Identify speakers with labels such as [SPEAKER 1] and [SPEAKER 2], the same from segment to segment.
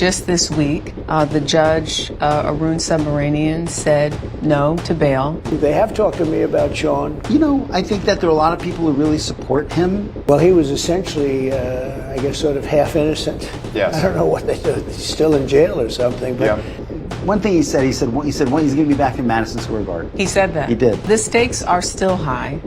[SPEAKER 1] just this week, the judge, Arun Subramanian, said no to bail.
[SPEAKER 2] They have talked to me about Sean.
[SPEAKER 3] You know, I think that there are a lot of people who really support him.
[SPEAKER 2] Well, he was essentially, I guess, sort of half innocent.
[SPEAKER 4] Yes.
[SPEAKER 2] I don't know what they do. He's still in jail or something. But
[SPEAKER 3] One thing he said, he's going to be back in Madison Square Garden.
[SPEAKER 1] He said that.
[SPEAKER 3] He did.
[SPEAKER 1] The stakes are still high,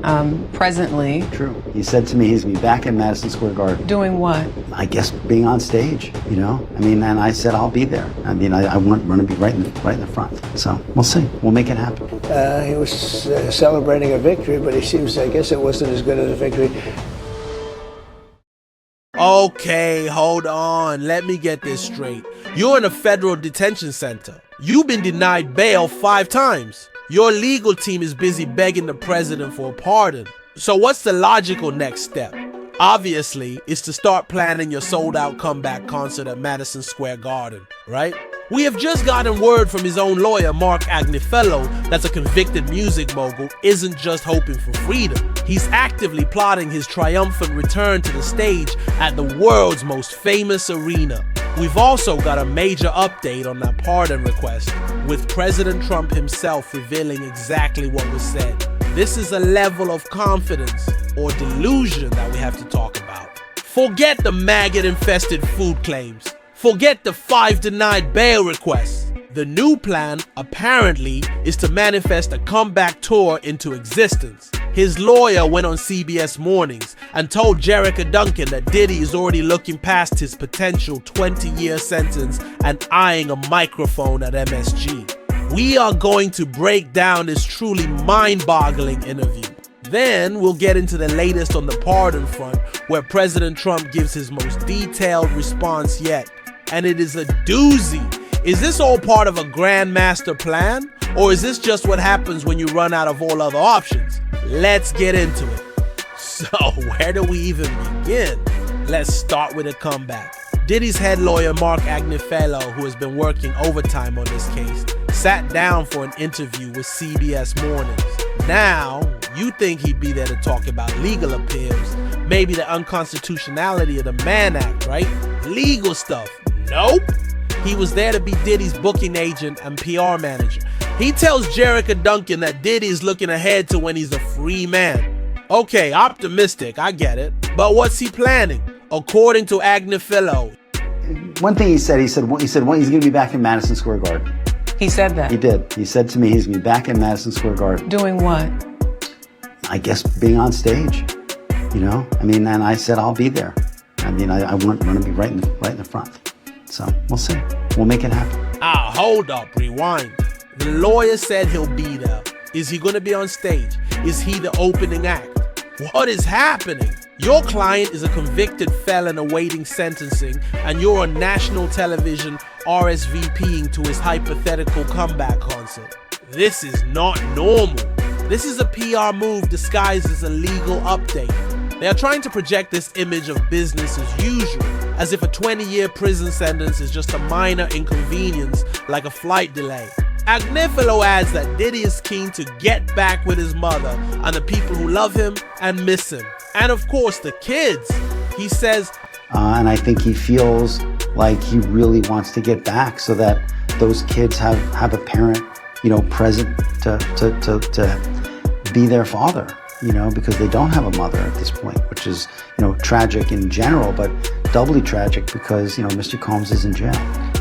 [SPEAKER 1] presently.
[SPEAKER 3] True. He said to me he's going to be back in Madison Square Garden.
[SPEAKER 1] Doing what?
[SPEAKER 3] I guess being on stage, you know? I mean, and I said I'll be there. I mean, I want to be right in the front. So we'll see. We'll make it happen.
[SPEAKER 2] He was celebrating a victory, but I guess it wasn't as good as a victory.
[SPEAKER 5] Okay, hold on. Let me get this straight. You're in a federal detention center. You've been denied bail 5 times. Your legal team is busy begging the president for a pardon. So what's the logical next step? Obviously, it's to start planning your sold-out comeback concert at Madison Square Garden, right? We have just gotten word from his own lawyer, Marc Agnifilo, that a convicted music mogul isn't just hoping for freedom. He's actively plotting his triumphant return to the stage at the world's most famous arena. We've also got a major update on that pardon request, with President Trump himself revealing exactly what was said. This is a level of confidence or delusion that we have to talk about. Forget the maggot-infested food claims. Forget the 5 denied bail requests. The new plan, apparently, is to manifest a comeback tour into existence. His lawyer went on CBS Mornings and told Jerrica Duncan that Diddy is already looking past his potential 20-year sentence and eyeing a microphone at MSG. We are going to break down this truly mind-boggling interview. Then we'll get into the latest on the pardon front, where President Trump gives his most detailed response yet. And it is a doozy. Is this all part of a grand master plan? Or is this just what happens when you run out of all other options? Let's get into it. So, where do we even begin? Let's start with a comeback. Diddy's head lawyer, Marc Agnifilo, who has been working overtime on this case, sat down for an interview with CBS Mornings. Now, you think he'd be there to talk about legal appeals, maybe the unconstitutionality of the Mann Act, right? Legal stuff. Nope. He was there to be Diddy's booking agent and PR manager. He tells Jerrica Duncan that Diddy's looking ahead to when he's a free man. Okay, optimistic, I get it. But what's he planning? According to Agnifilo.
[SPEAKER 3] One thing he said, he's going to be back in Madison Square Garden.
[SPEAKER 1] He said that.
[SPEAKER 3] He did. He said to me he's going to be back in Madison Square Garden.
[SPEAKER 1] Doing what?
[SPEAKER 3] I guess being on stage, you know? I mean, and I said I'll be there. I mean, I want to be right in the front. So we'll see. We'll make it happen.
[SPEAKER 5] Hold up, rewind. The lawyer said he'll be there. Is he going to be on stage? Is he the opening act? What is happening? Your client is a convicted felon awaiting sentencing, and you're on national television RSVPing to his hypothetical comeback concert. This is not normal. This is a PR move disguised as a legal update. They are trying to project this image of business as usual, as if a 20-year prison sentence is just a minor inconvenience like a flight delay. Agnifilo adds that Diddy is keen to get back with his mother and the people who love him and miss him. And of course, the kids. He says,
[SPEAKER 3] and I think he feels like he really wants to get back so that those kids have a parent, you know, present to be their father, you know, because they don't have a mother at this point, which is, you know, tragic in general, but doubly tragic because, you know, Mr. Combs is in jail.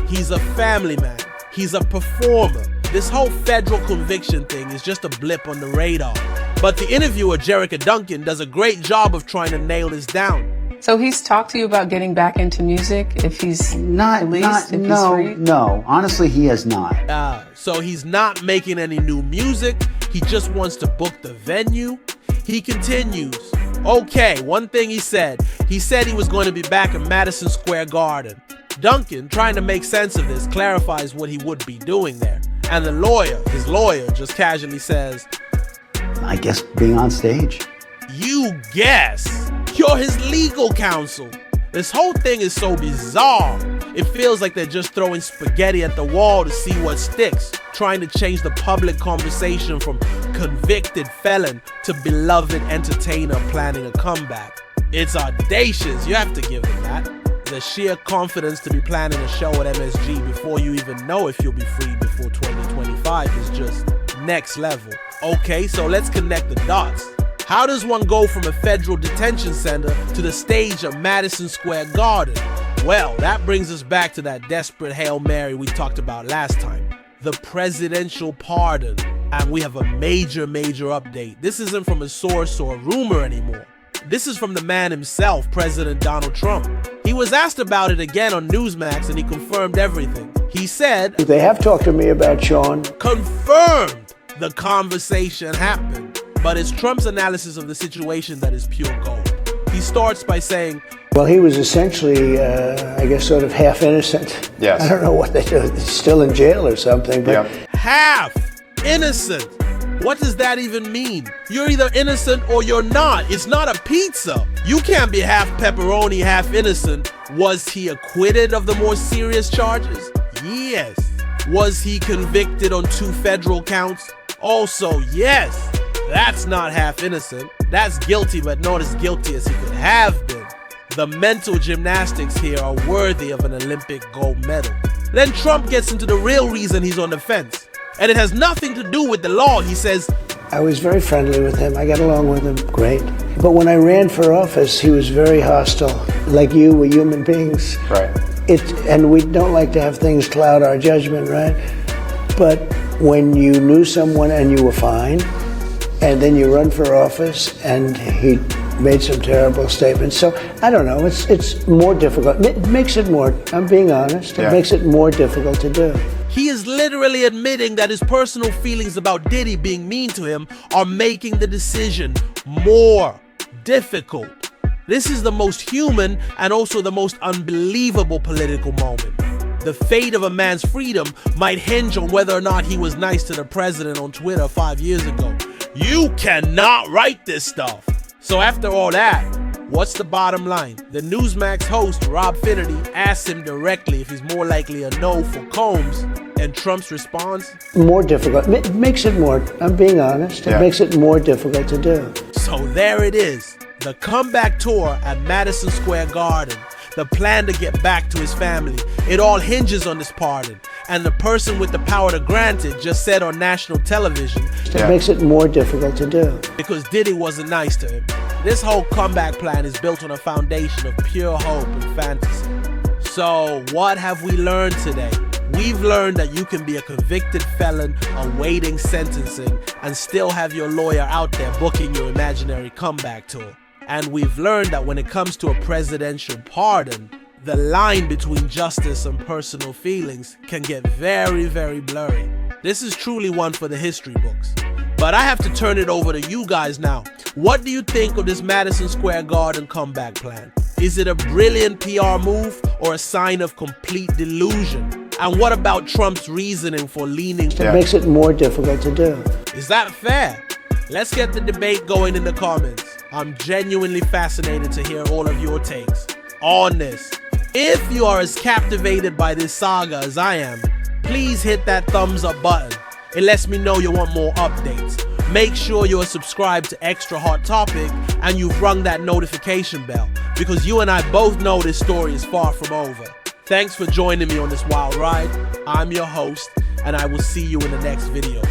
[SPEAKER 5] He's a family man. He's a performer. This whole federal conviction thing is just a blip on the radar. But the interviewer, Jerrica Duncan, does a great job of trying to nail this down.
[SPEAKER 1] So he's talked to you about getting back into music if he's released?
[SPEAKER 3] No. Honestly, he has not.
[SPEAKER 5] So he's not making any new music. He just wants to book the venue. He continues. Okay, one thing he said he was going to be back in Madison Square Garden. Duncan, trying to make sense of this, clarifies what he would be doing there. And his lawyer, just casually says,
[SPEAKER 3] I guess being on stage.
[SPEAKER 5] You guess? You're his legal counsel. This whole thing is so bizarre. It feels like they're just throwing spaghetti at the wall to see what sticks, trying to change the public conversation from convicted felon to beloved entertainer planning a comeback. It's audacious, you have to give them that. The sheer confidence to be planning a show at MSG before you even know if you'll be free before 2025 is just next level. Okay, so let's connect the dots. How does one go from a federal detention center to the stage of Madison Square Garden? Well, that brings us back to that desperate Hail Mary we talked about last time. The presidential pardon. And we have a major update. This isn't from a source or a rumor anymore. This is from the man himself, President Donald Trump. He was asked about it again on Newsmax and he confirmed everything. He said,
[SPEAKER 2] They have talked to me about Sean.
[SPEAKER 5] Confirmed the conversation happened. But it's Trump's analysis of the situation that is pure gold. He starts by saying,
[SPEAKER 2] Well, he was essentially, I guess, sort of half innocent.
[SPEAKER 4] Yes.
[SPEAKER 2] I don't know what they do. He's still in jail or something. But
[SPEAKER 5] half innocent. What does that even mean? You're either innocent or you're not. It's not a pizza. You can't be half pepperoni, half innocent. Was he acquitted of the more serious charges? Yes. Was he convicted on 2 federal counts? Also, yes. That's not half innocent. That's guilty, but not as guilty as he could have been. The mental gymnastics here are worthy of an Olympic gold medal. Then Trump gets into the real reason he's on the fence. And it has nothing to do with the law. He says,
[SPEAKER 2] I was very friendly with him. I got along with him great. But when I ran for office, he was very hostile. Like you, we're human beings.
[SPEAKER 4] Right.
[SPEAKER 2] And we don't like to have things cloud our judgment, right? But when you knew someone and you were fine, and then you run for office and he made some terrible statements. So I don't know, it's more difficult. It makes it more, I'm being honest, it makes it more difficult to do.
[SPEAKER 5] He is literally admitting that his personal feelings about Diddy being mean to him are making the decision more difficult. This is the most human and also the most unbelievable political moment. The fate of a man's freedom might hinge on whether or not he was nice to the president on Twitter 5 years ago. You cannot write this stuff. So after all that, what's the bottom line? The Newsmax host, Rob Finnerty, asks him directly if he's more likely a no for Combs, and Trump's response?
[SPEAKER 2] More difficult. It makes it more, I'm being honest, it makes it more difficult to do.
[SPEAKER 5] So there it is, the comeback tour at Madison Square Garden. The plan to get back to his family. It all hinges on this pardon. And the person with the power to grant it just said on national television,
[SPEAKER 2] it makes it more difficult to do.
[SPEAKER 5] Because Diddy wasn't nice to him. This whole comeback plan is built on a foundation of pure hope and fantasy. So what have we learned today? We've learned that you can be a convicted felon awaiting sentencing and still have your lawyer out there booking your imaginary comeback tour. And we've learned that when it comes to a presidential pardon, the line between justice and personal feelings can get very blurry. This is truly one for the history books. But I have to turn it over to you guys now. What do you think of this Madison Square Garden comeback plan? Is it a brilliant PR move or a sign of complete delusion? And what about Trump's reasoning for leaning?
[SPEAKER 2] It makes it more difficult to do.
[SPEAKER 5] Is that fair? Let's get the debate going in the comments. I'm genuinely fascinated to hear all of your takes on this. If you are as captivated by this saga as I am, please hit that thumbs up button. It lets me know you want more updates. Make sure you're subscribed to Extra Hot Topic and you've rung that notification bell, because you and I both know this story is far from over. Thanks for joining me on this wild ride. I'm your host, and I will see you in the next video.